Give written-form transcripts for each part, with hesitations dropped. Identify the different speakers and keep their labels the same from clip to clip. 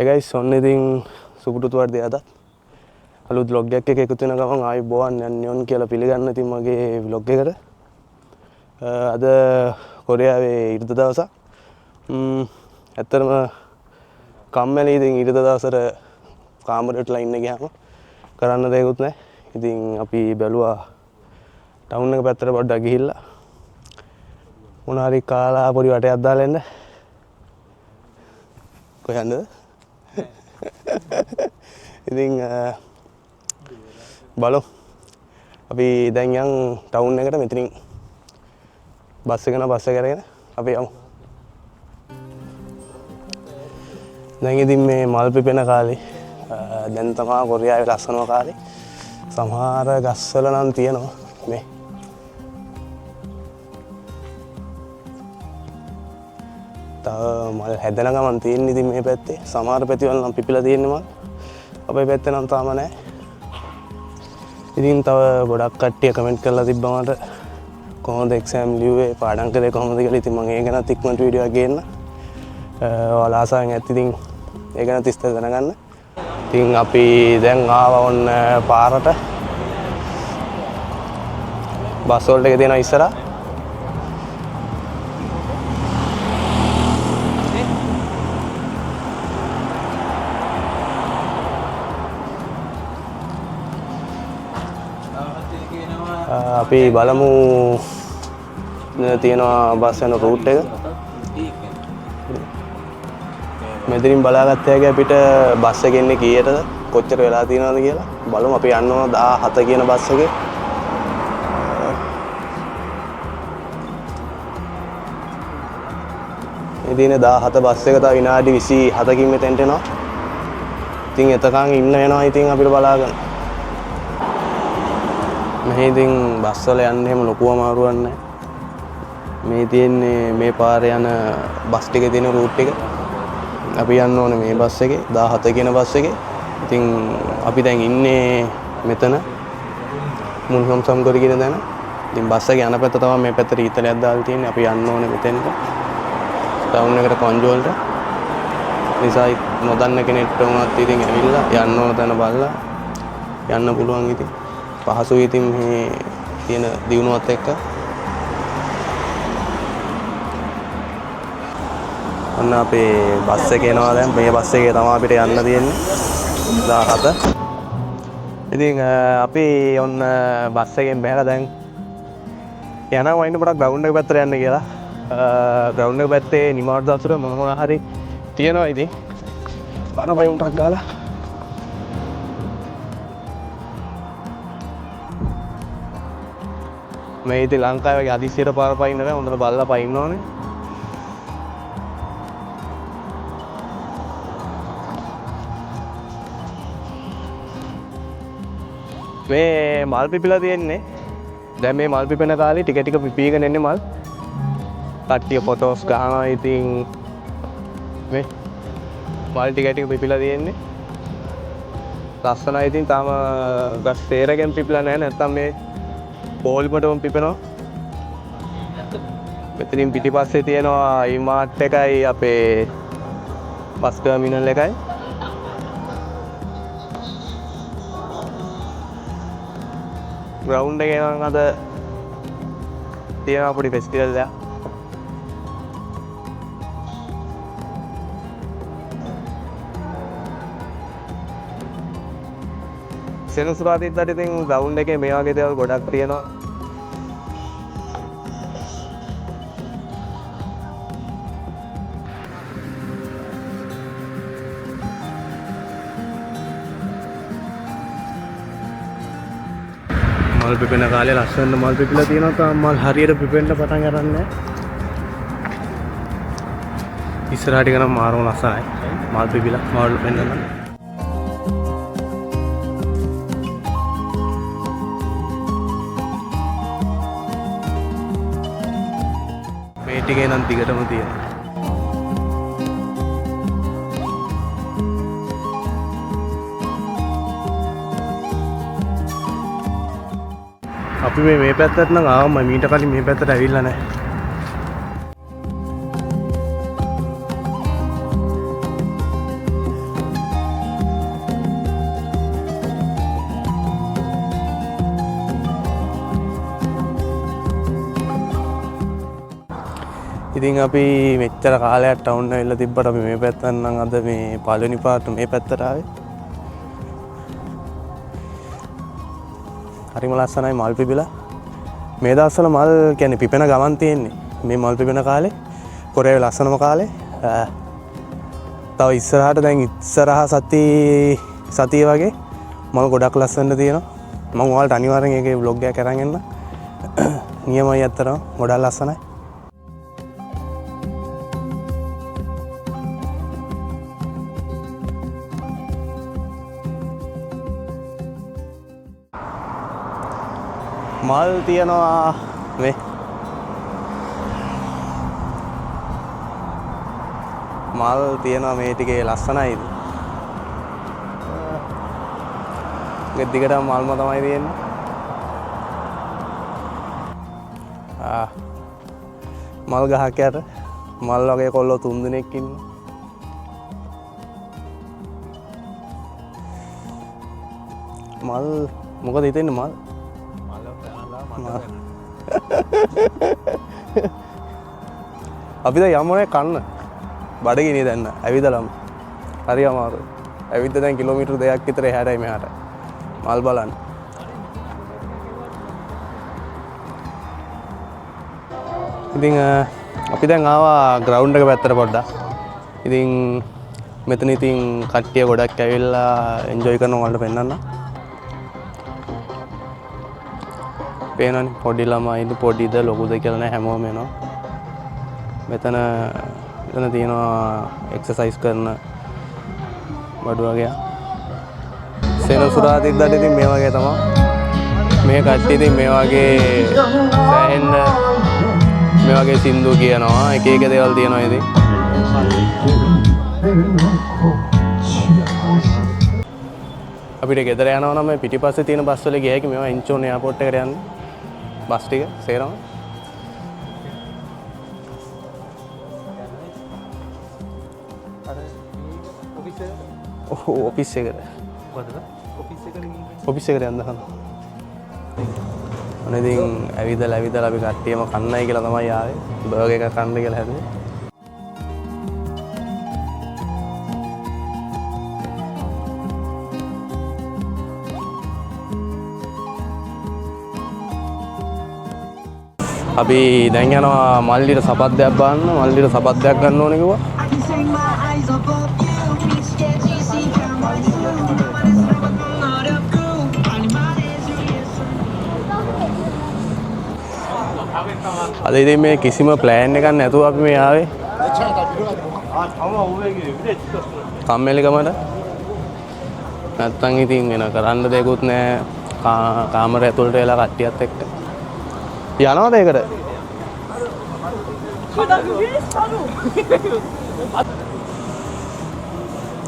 Speaker 1: Hi guys, ඔන්න ඉතින් සුබුටුතු වර්ධය අදත් අලුත් vlog එකක් එකතු වෙන ගමන් ආයුබෝවන් යන්නේ ඔන් කියලා පිළිගන්න ඉතින් මගේ vlog එකට. අද කොරියාවේ ඉරිද දවසක්. ඇත්තටම කම්මැලි ඉතින් ඉරිද දවසට කාමරේටලා ඉන්න ගියාම කරන්න දෙයක්වත් නැහැ. ඉතින් අපි බැලුවා ටවුන් එක පැත්තට පොඩ්ඩක් ගිහිල්ලා මොන හරි කාලා පොඩි වටයක් දාලා එන්න. කොහෙන්ද? ඉතින් බලමු අපි දැන් යන් ටවුන් එකට මෙතනින් බස් එක අරගෙන අපි යමු. දැන් ඉතින් මේ මල් පිපෙන කාලේ දැන් තමයි කොරියාවේ ලස්සනම කාලේ. සමහර ගස්වල නම් තියෙනවා මේ මල් හැදෙන ගමන් තියෙන ඉතින් මේ පැත්තේ සමහර පැතිවල නම් පිපිලා තියෙන්නේ මල්. අපේ පැත්තේ නම් තාම නැහැ. ඉතින් තව ගොඩක් කට්ටිය කමෙන්ට් කරලා තිබ්බා මට කොහොමද එක්සෑම් ලියුවේ පාඩම් කරේ කොහොමද කියලා. ඉතින් මම ඒ ගැනත් ඉක්මනට වීඩියෝ එකක් ගේන්න. ඔයාලා ආසාවෙන් ඇත්ත ඉතින් ඒ ගැනත් විස්තර දැනගන්න. ඉතින් අපි දැන් ආවා ඔන්න පාරට. බස් වලට එක දෙනවා ඉස්සරහා. අපි බලමු තියෙනවා බස් යන රූට් එක. මෙතනින් බලාගත්ත හැකි අපිට බස් එකේ ඉන්නේ කීයටද කොච්චර වෙලා තියෙනවද කියලා. බලමු අපි යන්න ඕන 17 කියන බස් එකේ. ඉතින් 17 බස් එක තව විනාඩි 27කින් මෙතෙන්ට එනවා. ඉතින් එතකන් ඉන්න වෙනවා ඉතින් අපිට බලාගන්න. මේ ඉතින් බස් වල යන්න එහෙම ලොකු අමාරුවක් නැහැ. මේ තියෙන්නේ මේ පාරේ යන බස් ටිකේ තියෙන රූට් එක. අපි යන්න ඕනේ මේ බස් එකේ 17 කියන බස් එකේ. ඉතින් අපි දැන් ඉන්නේ මෙතන මුන්හොම්සම්ගොඩ කියන තැන. ඉතින් බස් එක යන පැත්ත තමයි මේ පැත්තට ඊතලයක් දාලා තියෙන්නේ. අපි යන්න ඕනේ මෙතෙන්ට. ටවුන් එකට කොන්ජෝල්ට. නිසා නොදන්න කෙනෙක්ට වුණත් ඉතින් ඇවිල්ලා යන්න ඕන තැන බලලා යන්න පුළුවන් ඉතින්. පහසුයි ඉතින් මේ තියෙන දියුණුවත් එක්ක. ඔන්න අපේ බස් එක එනවා දැන්. මේ බස් එකේ තමයි අපිට යන්න තියෙන්නේ 17. ඉතින් අපි ඔන්න බස් එකෙන් බැලලා දැන් යනවා වයින් පොඩක් ග්‍රවුන්ඩ් එක පැත්තට යන්න කියලා. ග්‍රවුන්ඩ් එක පැත්තේ නිමාඩු දවසට මොනවා හරි තියෙනවා ඉතින්. බන පයින්ටක් ගාලා මේ ඉතින් ලංකාවේ වගේ අදිසියට පාර පයින්න බෑ. හොඳට බලලා පයින්න ඕනේ. මේ මල් පිපිලා තියෙන්නේ. දැන් මේ මල් පිපෙන කාලේ ටික ටික පිපීගෙන එන්නේ මල්. කට්ටිය ෆොටෝස් ගන්නවා ඉතින් මේ මල් ටික ටික පිපිලා තියෙන්නේ. ලස්සනයි ඉතින් තාම ගස් තේරගෙන පිපිලා නැහැ. නැත්තම් මේ පොල්මටම පිපෙනවා. මෙතනින් පිටිපස්සේ තියෙනවා ඊමාර්ට් එකයි අපේ බස් ටර්මිනල් එකයි. ග්‍රවුන්ඩ් එකේ නම් අද තියෙනවා පොඩි ෆෙස්ටිවල් එකක්. සෙනසුරාදාට ඉතින් ග්‍රවුන්ඩ් එකේ මේ වගේ දේවල් ගොඩක් තියෙනවා. මල් පිපෙන කාලේ ලස්සන මල් පිපිලා තියෙනවා. තාම මල් හරියට පිපෙන්න පටන් ගන්න නැහැ. ඉස්සරහට ගනම් මාරම ලස්සනයි. මල් පිපිලා මල් පෙන්නනවා. මේ ටිකේ නම් දිගටම තියෙනවා. අපි මේ පැත්තට නම් ආවම මීට කලින් මේ පැත්තට ඇවිල්ලා නැහැ. ඉතින් අපි මෙච්චර කාලයක් ටවුන් ඇවිල්ලා තිබ්බට අපි මේ පැත්තට නම් අද මේ පළවෙනි පාට මේ පැත්තට ආවේ. හරිම ලස්සනයි මල් පිපිලා. මේ දවස්වල මල් කියන්නේ පිපෙන ගමන් තියෙන්නේ. මේ මල් පිපෙන කාලේ කොරේ ලස්සනම කාලේ. තව ඉස්සරහට දැන් ඉස්සරහ සතිය වගේ මල් ගොඩක් ලස්සනට තියෙනවා. මම ඔයාලට අනිවාර්යෙන් ඒකේ vlog එකක් අරන් එන්න. නියමයි අත්තරම ගොඩක් ලස්සනයි. මල් තියනවා මේ මල් තියනවා මේ ටිකේ ලස්සනයිද? ගෙද්දිකට මල්ම තමයි තියෙන්නේ. මල් ගහක් යට මල් වගේ කොල්ලෝ 3 දෙනෙක් ඉන්නවා. මල් මොකද හිතෙන්නේ මල්? අපි දැන් යමුනේ කන්න බඩගිනි දැන්න ඇවිදලම හරි අමාරුයි. ඇවිද්ද දැන් කිලෝමීටර් 2ක් විතර එහාටයි මෙහාට මල් බලන්න. ඉතින් අපි දැන් ආවා ග්‍රවුන්ඩ් එක පැත්තට පොඩ්ඩක්. ඉතින් මෙතන ඉතින් කට්ටිය ගොඩක් ඇවිල්ලා එන්ජොයි කරනවා වලට පෙන්නන්න. පේනවනේ පොඩි ළමයිද පොඩිද ලොකුද කියලා නෑ හැමෝම එනවා. මෙතන තියෙනවා එක්සර්සයිස් කරන බඩු වගේ. සෙනසුරාදාට ඉතින් මේ වගේ තමයි. මේ කට්ටිය ඉතින් මේ වගේ සෑහෙන්න මේ වගේ සින්දු කියනවා එක එක දේවල් තියෙනවා ඉතින්. අපිට ගෙදර යනවා නම් මේ පිටිපස්සේ තියෙන බස් වල ගියා කි මේවා ඉන්චෝන් එයාපෝට් එකට යන්න. බස් ටික සේරම ඔෆිස් එකට ඔෆිස් එකට යන්න හදනවා. අනේ ඉතින් ඇවිදලා අපි කට්ටියම කන්නයි කියලා තමයි ආවේ. බර්ගර් එකක් කන්න කියලා හැදුවේ. අපි දැන් යනවා මල්ලිට සපත්යක් බාන්න. මල්ලිට සපත්යක් ගන්න ඕනේ කිව්වා. අද ඉතින් මේ කිසිම ප්ලෑන් එකක් නැතුව අපි මේ ආවේ. කම්මැලිකමට. නැත්තම් ඉතින් වෙන කරන්න දෙයක්වත් නැහැ. කාමරය ඇතුළට වෙලා කට්ටියත් එක්ක. යනවද ඒකට?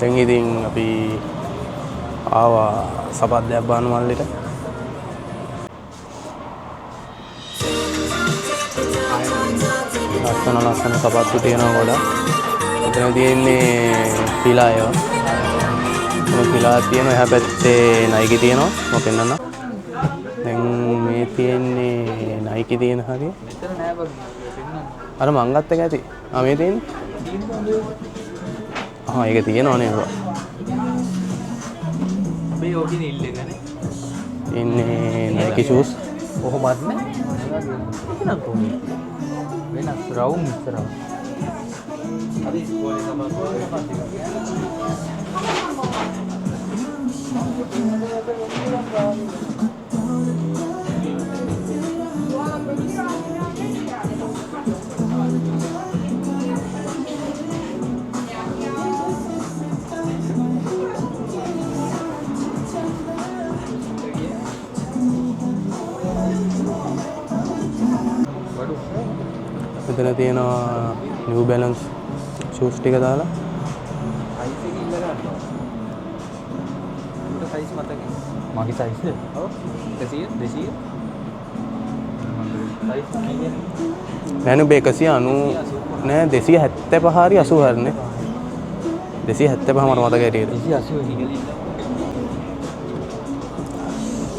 Speaker 1: දැන් ඉතින් අපි ආවා සපත්යක් බාන්න මල්ලිට. ලස්සන සපත්තු තියෙනවා ගොඩක්. එතන තියෙන්නේ ෆිලා ඒවා. මේ ෆිලා තියෙනවා එහා පැත්තේ නයිකි තියෙනවා. මම පෙන්නන්න. දැන් මේ තියෙන්නේ නයිකි තියෙන හරිය. මෙතන නෑ බං. අර මං ගත්ත එක ඇති. මේ තියෙන්නේ. ඒක තියෙනවා නේද? අපි ඕකින් ඉල්ලෙන්නේ. ඉන්නේ නයිකි ෂූස්. කොහොමද නේ? ඒක කොහොමද? වෙනස් රවුම් විතර. අපි ඉස්කෝලේ තමයි මෙතන තියෙනවා නිව් බැලන්ස් ෂූස් ටික දාලා. සයිස් එක ඉල්ල ගන්නවා. උඩ සයිස් මතකයි. මගේ සයිස් ද? ඔව්. 200 200. සයිස් කියන්නේ නෑ නේ 190 නෑ 275 හරි 80 හරිනේ. 275 මට මතකයි හිටියේ. 280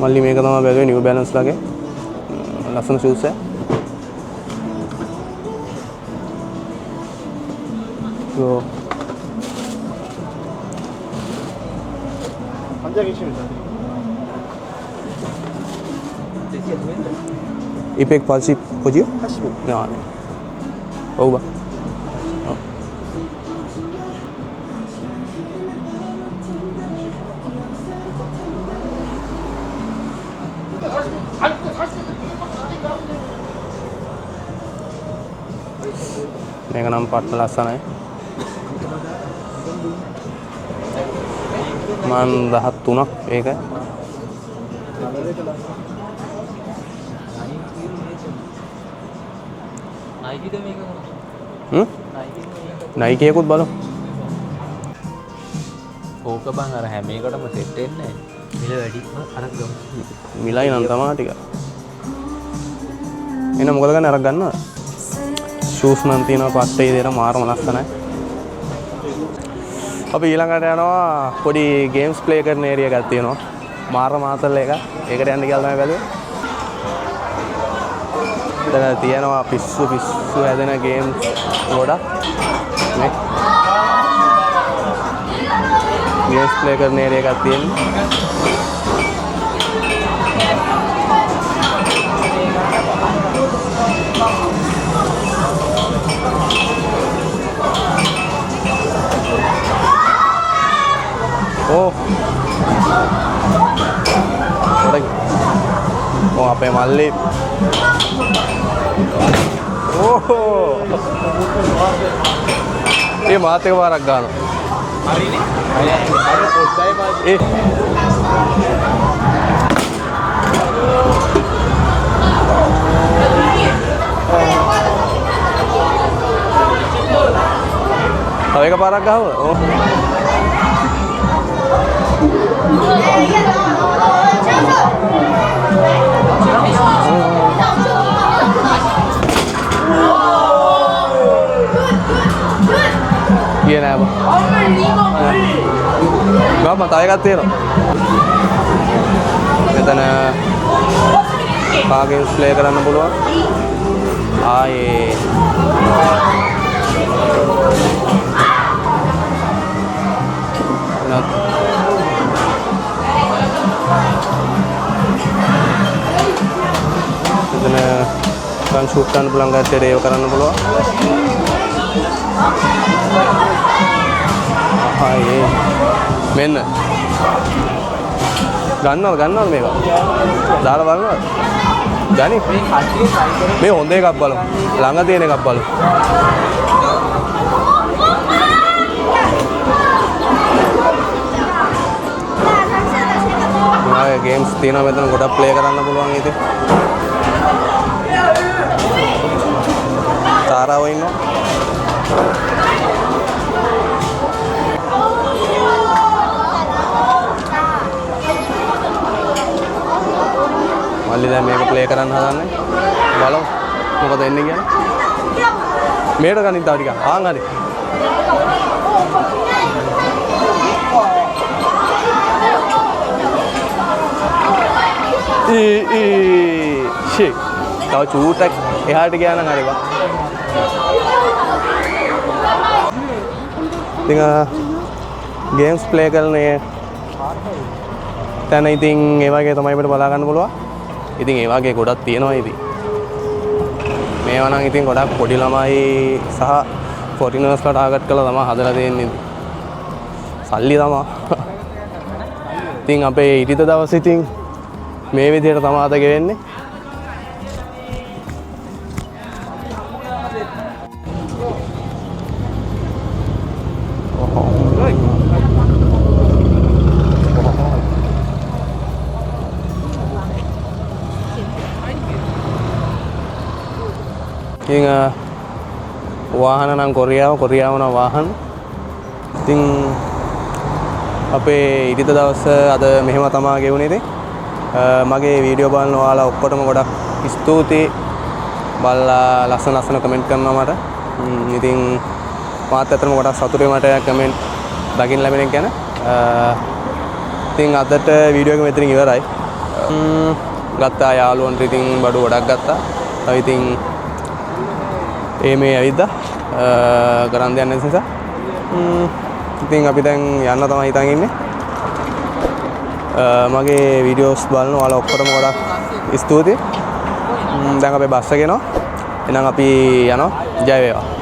Speaker 1: මල්ලි මේක තමයි බැලුවේ නිව් බැලන්ස් ලගේ. ලස්සන ෂූස් එක. So Ipek palsi hojiyo? Nah. Oh ba. මේක නම් පට්ට ලස්සනයි. මන් 13ක් ඒක. නයිකිද මේක මොකක්ද? නයිකි එකකුත් බලමු.
Speaker 2: ඕක බං අර හැම එකටම සෙට් වෙන්නේ නැහැ. මිල වැඩි අරක් ගමු.
Speaker 1: මිලයි නම් තමයි ටික. එන මොකද ගන්න අරක් ගන්නවද? ෂූස් නම් තියෙනවා පස්සේ ඉතින් මාරම ලස්සනයි. අපි ඊළඟට යනවා පොඩි ගේම්ස් ප්ලේ කරන ඒරියා එකක් තියෙනවා. මාර මාතල් එක. ඒකට යන්න කියලා තමයි බැලුවේ. දැන් තියෙනවා පිස්සු හැදෙන ගේම්ස් ගොඩක්. මේ ගේම්ස් ප්ලේ කරන ඒරියා එකක් තියෙනවා. Oh. Oh, apa yang malik? Oh. Ini mati ke barak gan? Hari ini? Hari Tapi ke barak kau? Oh. Iya nè apa? Gak apa tayo katir. Kita na games play කරන්න පුළුවන්. ආයේ kan shoot kan pulang ke TDO කරන්න පුළුවන්. ආයේ මෙන්න ගන්නවද මේක? දාලා බලනවද? ගනි මේ හොඳ එකක් බලමු. ළඟ තියෙන එකක් බලමු. ආයේ ගේම්ස් තියෙනවා මෙතන ගොඩක් ප්ලේ කරන්න පුළුවන් ඉතින්. තාරාව ඉන්නවා. මල්ලි දැන් මේක ප්ලේ කරන්න හදන්නේ. බලමු මොකද එන්නේ කියන්නේ. මේකට ගනින් තව ටිකක්. ආන් හරි. ෂේ. තව චූටක් එහාට ගියා නම් හරි බා. ඉතින් ගේම්ස් ප්ලේ කරන්නේ තැන ඉතින් ඒ වගේ තමයි අපිට බලා ගන්න පුළුවන්. ඉතින් ඒ වගේ ගොඩක් තියෙනවා ඉතින්. මේවා නම් ඉතින් ගොඩක් පොඩි ළමයි සහ ෆොරිනර්ස්ලා ටාගට් කරලා තමයි හදලා තියෙන්නේ. සල්ලි තමයි. ඉතින් අපේ ඊටිත දවස් ඉතින් මේ විදිහට තමයි අද ගෙවෙන්නේ. ඉතින් වාහන නම් කොරියාව නම් වාහන. ඉතින් අපේ ඊටිත දවස් අද මෙහෙම තමයි ගෙවුනේ ඉතින්. මගේ වීඩියෝ බලන ඔයාලා ඔක්කොටම ගොඩක් ස්තුතියි. බලලා ලස්සන කමෙන්ට් කරනවා මට. ඉතින් මාත් අතරම ගොඩක් සතුටුයි මට කමෙන්ට් දකින්න ලැබෙන එක ගැන. ඉතින් අදට වීඩියෝ එක මෙතනින් ඉවරයි. ගත්තා යාළුවන්ට ඉතින් බඩු ගොඩක් ගත්තා. තව ඉතින් මේ ඇවිද්දා කරන් දෙන්න නිසා ඉතින් අපි දැන් යන්න තමයි හිතන් ඉන්නේ. මගේ වීඩියෝස් බලන ඔයාලා ඔක්කොටම ගොඩක් ස්තුතියි. දැන් අපේ බස් එක එනවා. එහෙනම් අපි යනවා. ජය වේවා.